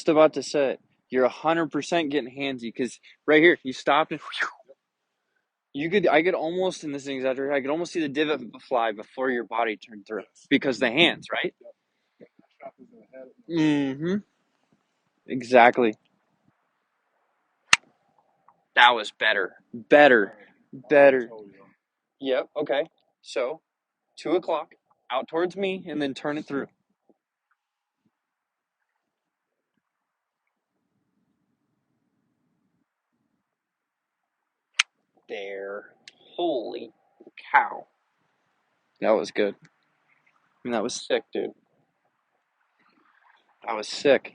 Just about to say, you're 100% getting handsy because right here, you stopped and I could almost, in this exaggeration, I could almost see the divot fly before your body turned through because the hands, right? Mm-hmm. Exactly. That was better. Better. Better. Yep. Okay. So, 2 o'clock, out towards me, and then turn it through. There. Holy cow. That was good. I mean, that was sick, dude. That was sick.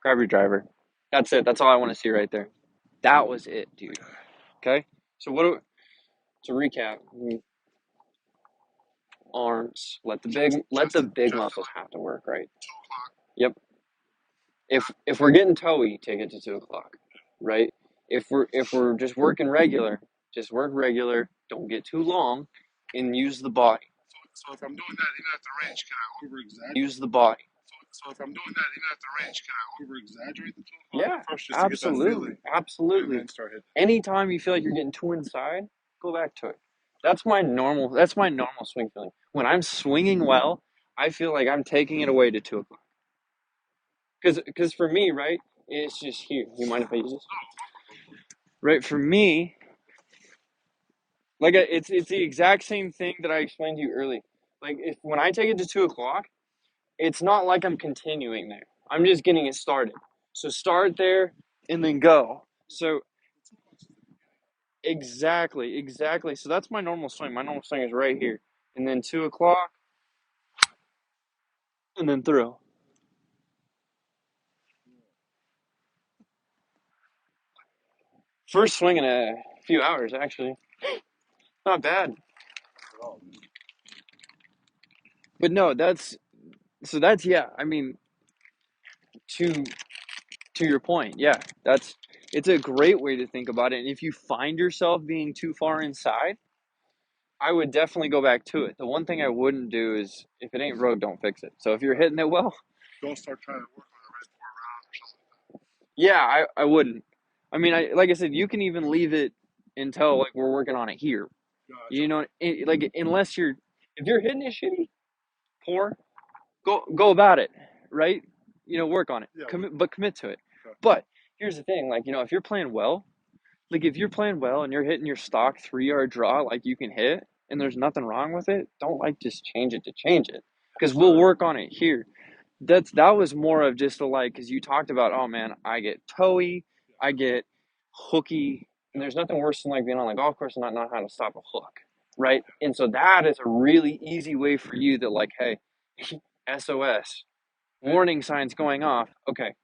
Grab your driver. That's it. That's all I want to see right there. That was it, dude. Okay. So to recap, arms. Let the big muscles have to work, right? Yep. If we're getting toey, take it to 2 o'clock, right? If we're just working regular, just work regular. Don't get too long, and use the body. So if I'm doing that even at the range, can I over exaggerate? Use the body. So if I'm doing that even at the range, can I over exaggerate the 2 o'clock Yeah, first just to get that absolutely, feeling and absolutely. then start hitting? Anytime you feel like you're getting too inside, go back to it. That's my normal swing feeling. When I'm swinging well, I feel like I'm taking it away to 2 o'clock. Because for me, right, it's just here. You mind if I use this? Right, for me, like it's the exact same thing that I explained to you earlier. Like if when I take it to 2 o'clock, it's not like I'm continuing there. I'm just getting it started. So start there and then go. So exactly, exactly. So that's my normal swing. My normal swing is right here, and then 2 o'clock, and then through. First swing in a few hours, actually. Not bad. But no, that's yeah. I mean, to to your point, yeah, it's a great way to think about it. And if you find yourself being too far inside, I would definitely go back to it. The one thing I wouldn't do is if it ain't broke, don't fix it. So if you're hitting it well, Don't start trying to work on the right 4 rounds or something. yeah, I wouldn't. I mean, like I said, you can even leave it until like we're working on it here. Gotcha. You know, like unless if you're hitting it shitty, poor, go about it, right? Work on it. Yeah. Commit to it. Okay. But here's the thing, like if you're playing well, like if you're playing well and you're hitting your stock 3 yard draw, like you can hit, and there's nothing wrong with it, don't like just change it to change it, because we'll work on it here. That was more of just a like, because you talked about, oh man, I get toey, I get hooky, and there's nothing worse than like being on the golf course and not knowing how to stop a hook, right? And so that is a really easy way for you that like, hey, SOS, warning signs going off. Okay,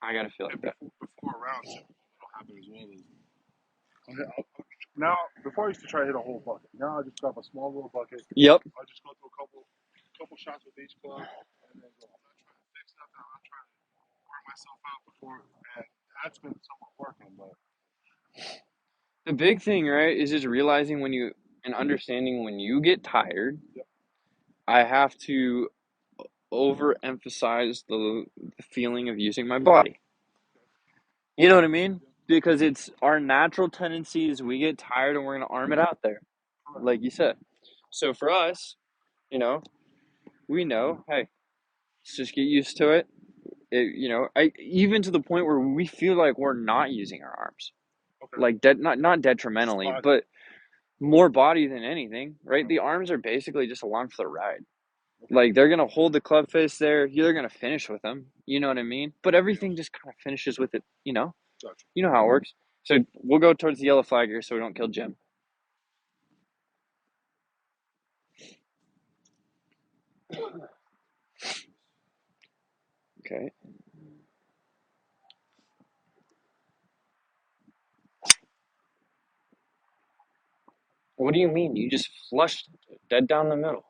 I gotta feel like that. Before rounds, it'll happen as well as. Now, before I used to try to hit a whole bucket. Now I just grab a small little bucket. Yep. I just go through a couple shots with each club, and then go. I'm not trying to fix nothing. I'm not trying to wear myself out before, and that's been somewhat working. But The big thing, right, is just realizing and understanding when you get tired, yep. I have to overemphasize the feeling of using my body. You know what I mean? Because it's our natural tendencies. We get tired and we're going to arm it out there, like you said. So for us, we know, hey, let's just get used to it. Even to the point where we feel like we're not using our arms, Okay. like not detrimentally, but more body than anything, right? The arms are basically just along for the ride. Like they're gonna hold the club face there. You're gonna finish with them. You know what I mean? But everything just kind of finishes with it. Gotcha. You know how it works. So we'll go towards the yellow flag here, so we don't kill Jim. Okay. What do you mean? You just flushed it dead down the middle.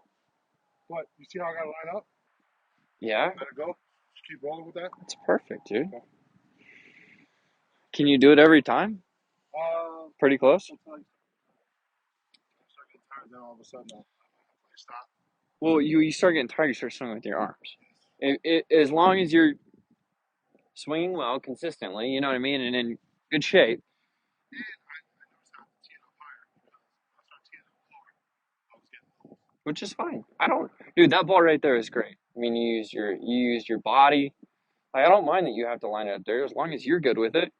What? You see how I got to line up? Yeah. Let it go. Just keep rolling with that. It's perfect, dude. Okay. Can you do it every time? Pretty close. I start getting tired, then all of a sudden I stop. Well, you start getting tired, you start swinging with your arms. As long as you're swinging well consistently, you know what I mean, and in good shape, And I never stopped teeing up higher because I started teeing up lower. I was getting loose. which is fine. I don't, dude. That ball right there is great. I mean, you use your body. Like, I don't mind that you have to line it up there as long as you're good with it.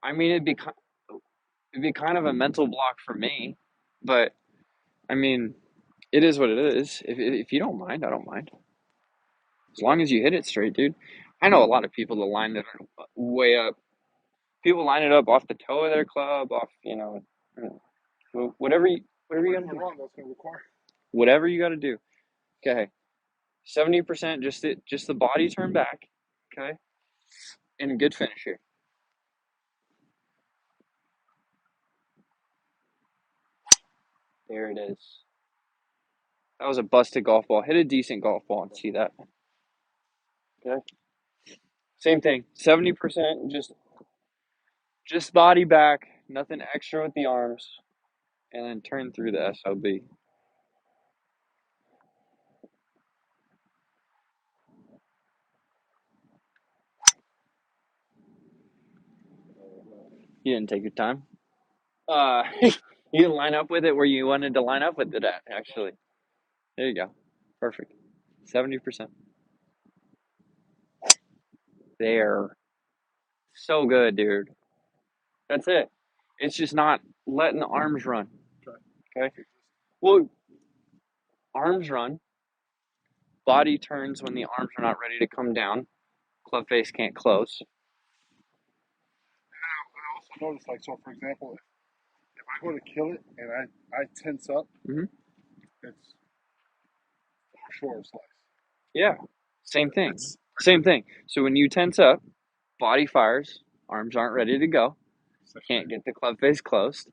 I mean, it'd be kind of a mental block for me, but I mean, it is what it is. If you don't mind, I don't mind. As long as you hit it straight, dude. I know a lot of people that line it way up. People line it up off the toe of their club, off whatever you Correct gotta me if I'm do. wrong, that's going to require. Whatever you gotta do. Okay, 70% just the body turn back. Okay, and a good finisher. There it is. That was a busted golf ball. Hit a decent golf ball and see that. Okay. Same thing. 70% just body back, nothing extra with the arms, and then turn through the SOB. You didn't take your time. You didn't line up with it where you wanted to line up with it at, actually. There you go. Perfect. 70%. There. So good, dude. That's it. It's just not letting the arms run. Okay. Well, arms run. Body turns when the arms are not ready to come down. Club face can't close. I also noticed, like, so for example, if I go to kill it and I tense up, Hmm. it's far shorter slice. Yeah. Same thing. It's Same thing. So when you tense up, body fires, arms aren't ready to go, can't get the club face closed,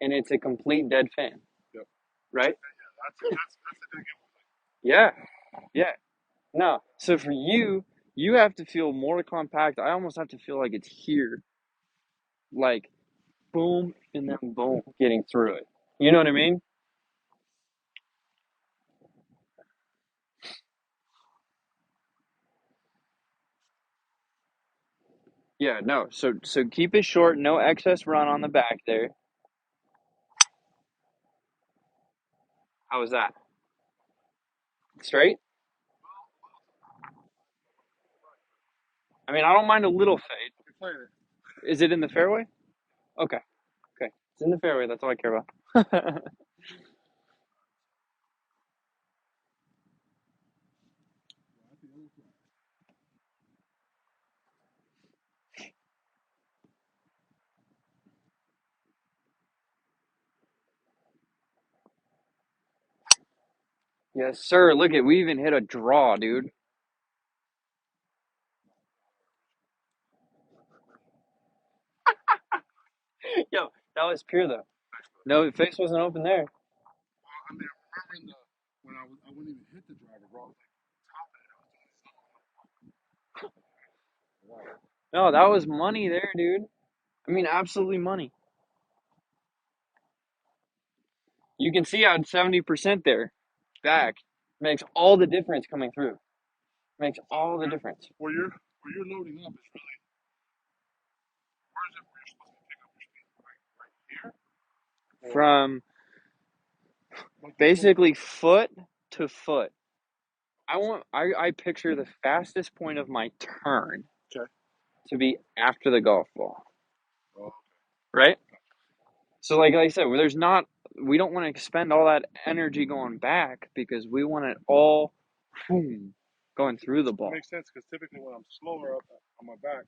and it's a complete dead fan. Yep. Right? That's the thing. Yeah. Yeah. No. So for you, you have to feel more compact. I almost have to feel like it's here. Like boom and then boom getting through it. You know what I mean? Yeah, no. So keep it short, no excess run on the back there. How was that? Straight? I mean, I don't mind a little fade. You're playing it. Is it in the fairway? Okay. Okay. It's in the fairway. That's all I care about. Yes, sir. Look at we even hit a draw, dude. Yo, that was pure though. No, face wasn't open there. I mean, I remember when I wouldn't even hit the driver, bro. I was like topping it. I was doing something. No, that was money there, dude. I mean, absolutely money. You can see how 70% there back makes all the difference coming through. Makes all the difference. Where you're loading up is really where is it where you're supposed to pick up your speed? Right here? Or From like the foot? basically foot to foot. I picture the fastest point of my turn Okay. to be after the golf ball. Oh, Right? So like I said, we don't want to expend all that energy going back because we want it all boom, going through the it ball. makes sense because typically when I'm slower up on my back,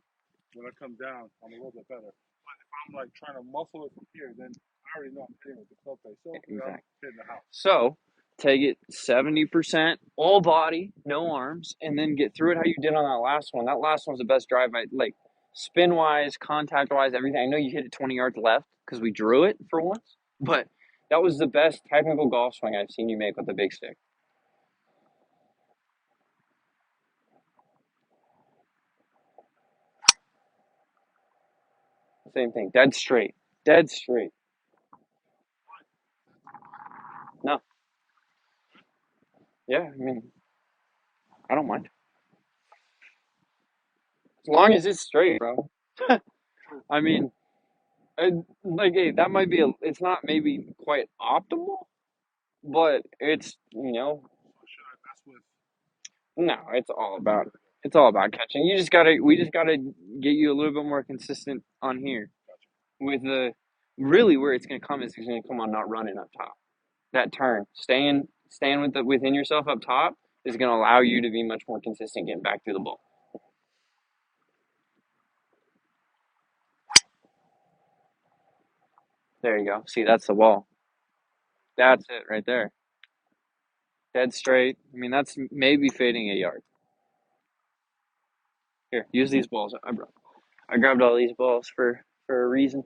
when I come down, I'm a little bit better. But if I'm like trying to muscle it from here, then I already know I'm hitting with the club face. So I'm Exactly. hitting the house. So take it 70% all body, no arms, and then get through it how you did on that last one. That last one's the best drive I like spin wise, contact wise, everything. I know you hit it 20 yards left because we drew it for once, but that was the best technical golf swing I've seen you make with a big stick. Same thing. Dead straight. Dead straight. No. Yeah, I mean, I don't mind as long as it's straight, bro. True. I mean, like, hey, that might be it's not maybe quite optimal, but it's So should I mess with no, catching? it's all about catching. We just gotta get you a little bit more consistent on here Gotcha. with the really where it's gonna come is it's gonna come on not running up top. That turn, staying with within yourself up top is gonna allow you to be much more consistent getting back through the ball. There you go. See, that's the wall. That's it right there. Dead straight. I mean, that's maybe fading a yard. Here, use these balls. I grabbed all these balls for a reason.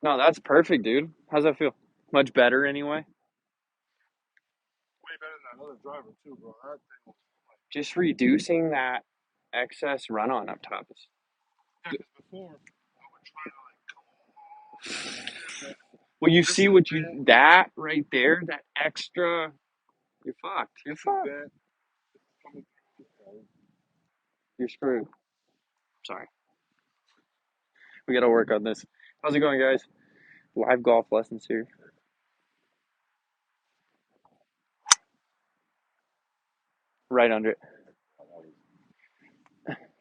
No, that's perfect, dude. How's that feel? Much better anyway. Way better than that other driver too, bro. That thing was like, Just reducing that excess run on up top. yeah, because before I would try to like go all the way in, but Well, you this see is what you bent, that right there, that extra. You're fucked. You're this is fucked. bent, this is coming through. You're screwed. Sorry. We got to work on this. How's it going, guys? Live golf lessons here. Right under it.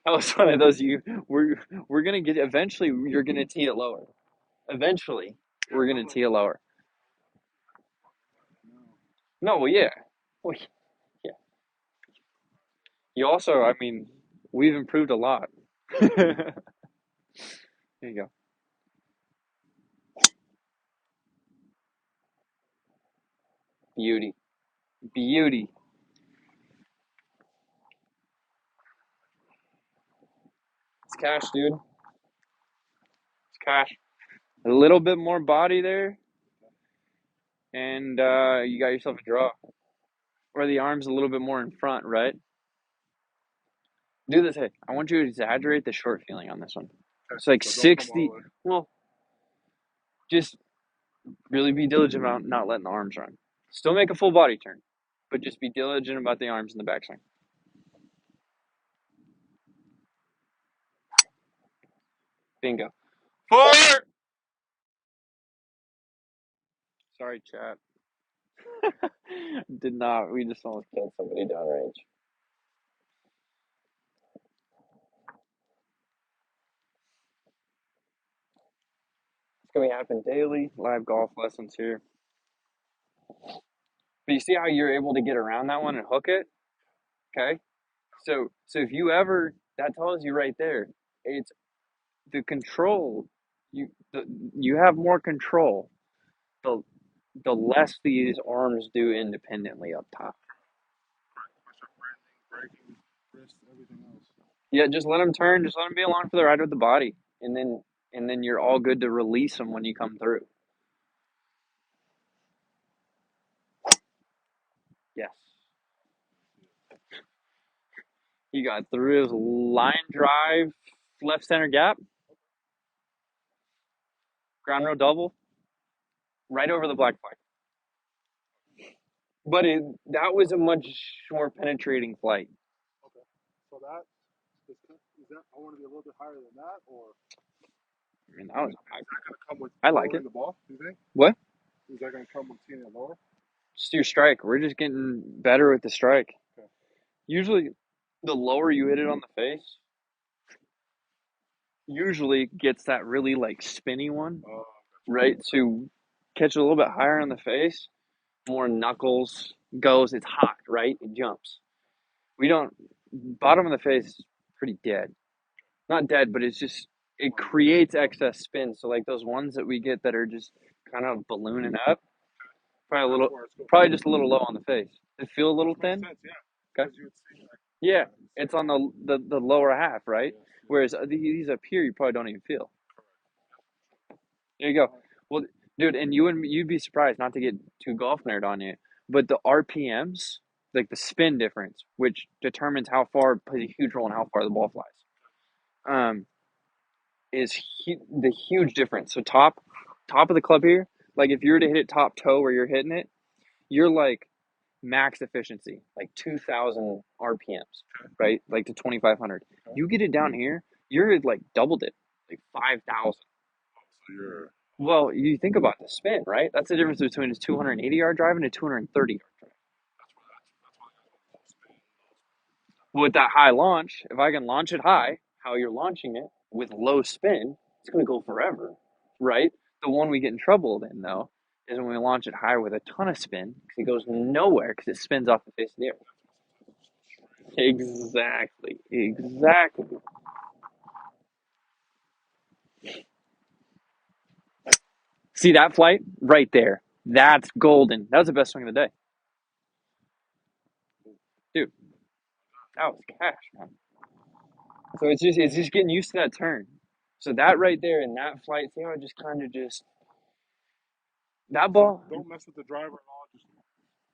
That was one of those we're gonna get eventually you're gonna tee it lower. Eventually Yeah, we're I'm gonna like, tee it lower. no. No, well yeah. Well yeah. You also, I mean, we've improved a lot. There you go. Beauty. Beauty. It's cash, dude. It's cash. A little bit more body there, and you got yourself a draw. Or the arm's a little bit more in front, right? Do this. Hey, I want you to exaggerate the short feeling on this one. Okay, It's like so don't come all 60. the way. Well, just really be diligent about not letting the arms run. Still make a full body turn, but just be diligent about the arms in the backswing. Bingo. Four! Sorry, chat. Did not. We just almost killed somebody downrange. It's going to happen daily. Live golf lessons here. But you see how you're able to get around that one and hook it? Okay. So if you ever, that tells you right there, it's the control. You the, you have more control the the less these arms do independently up top. Push up branding, braking, wrist, everything else. Yeah, just let them turn. Just let them be along for the ride with the body, and then you're all good to release them when you come through. Yes, you got through his line drive, left center gap, ground row double, right over the black flag. But that was a much more penetrating flight. Okay, so that is that. I want to be a little bit higher than that, or I mean, that was is that going to come with I like lowering it. the ball? Do you think? What? Is that going to come with seeing it lower? Just your strike. We're just getting better with the strike. Okay. Usually, the lower you hit it on the face, usually gets that really like spinny one, right? So catch it a little bit higher on the face, more knuckles goes. It's hot, right? It jumps. We don't bottom of the face is pretty dead. Not dead, but it's just it creates excess spin. So like those ones that we get that are just kind of ballooning up, probably a That's little, where it's going. probably just a little low on the face. Does it feel a little Which makes thin? sense, yeah. Okay. Because you would see like Yeah, yeah, it's on the lower half, right? yes, yes. Whereas these up here, you probably don't even feel. There you go. All right. Well, dude, and you'd be surprised not to get too golf nerd on you, but the RPMs, like the spin difference, which determines how far plays a huge role in how far the ball flies, um, is the huge difference. So top of the club here, like if you were to hit it top toe where you're hitting it, you're like max efficiency, like 2,000 RPMs, right? Like to 2,500. Okay. You get it down here, you're at like doubled it, like 5,000. So you're Well, you think about the spin, right? That's the difference between a 280-yard drive and a 230-yard drive. that's why With that high launch, if I can launch it high, how you're launching it with low spin, it's going to go forever, right? The one we get in trouble in, though, is when we launch it high with a ton of spin because it goes nowhere because it spins off the face of the air. Exactly. Exactly. See that flight right there? That's golden. That was the best swing of the day. Dude, that was cash, man. So it's just getting used to that turn. So that right there in that flight, see how it just kind of just that ball. don't mess with the driver at all. Just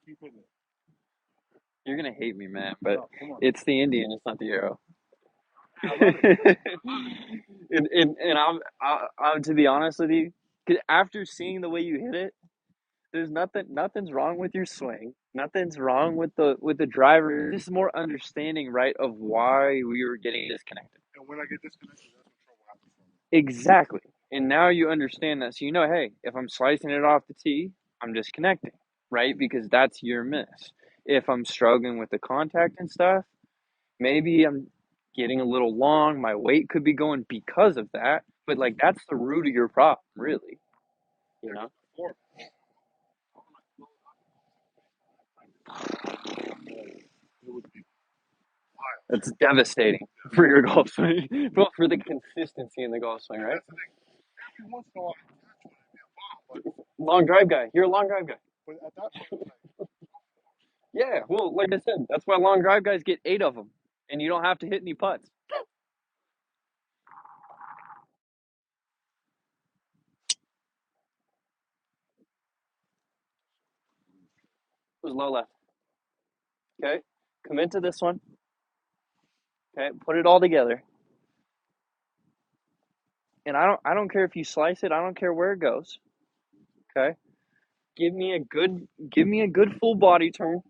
keep hitting it. You're gonna hate me, man, but No, come on. it's the Indian, it's not the arrow. I love it. And I'm to be honest with you, 'cause after seeing the way you hit it, there's nothing's wrong with your swing. Nothing's wrong with the driver. This is more understanding, right, of why we were getting disconnected. And when I get disconnected, that's when trouble happens for me. Exactly. And now you understand that. So you know, hey, if I'm slicing it off the tee, I'm disconnecting, right? Because that's your miss. If I'm struggling with the contact and stuff, maybe I'm getting a little long. My weight could be going because of that. But like that's the root of your problem, really. You know? Before, it would be wild. It's devastating for your golf swing. Well, for the consistency in the golf swing, And right? that's the thing. Every once in a while, I catch one and be a bomb. Long drive guy. You're a long drive guy. But at that point, it's like, Yeah, well, like I said, that's why long drive guys get 8 of them, and you don't have to hit any putts. It was low left. Okay, commit to this one. Okay, put it all together. And I don't care if you slice it. I don't care where it goes. Okay, give me a good full body turn,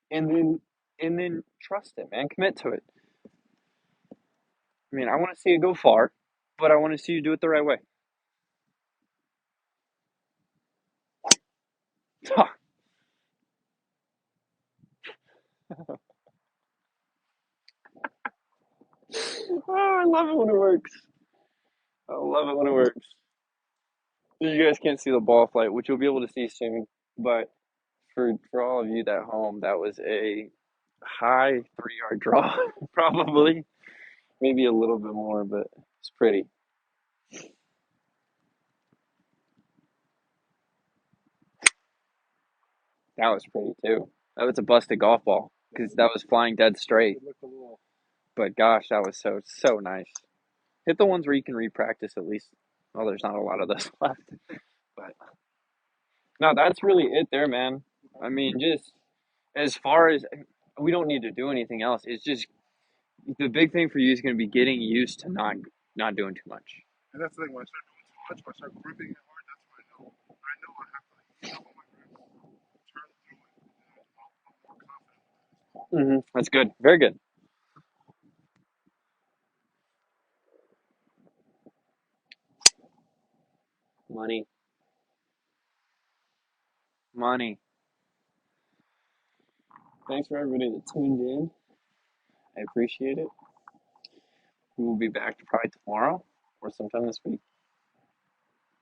and then trust it, man. Commit to it. I mean, I want to see it go far, but I want to see you do it the right way. Oh, I love it when it works. I love it when it works. You guys can't see the ball flight, which you'll be able to see soon. But for all of you at home, that was a high 3 yard draw, probably. Maybe a little bit more, but it's pretty. That was pretty too. That was a busted golf ball because that was flying dead straight. it looked a little. But gosh, that was so nice. Hit the ones where you can repractice at least. Well, there's not a lot of those left. But no, that's really it there, man. I mean, just as far as we don't need to do anything else. It's just the big thing for you is going to be getting used to not doing too much. And that's the thing. When I start doing too much, when I start gripping it hard, that's when I know. I know I have to like double my grip, turn through it, and I'm more confident. That's good. Very good. Money, money. Thanks for everybody that tuned in. I appreciate it. We will be back probably tomorrow or sometime this week.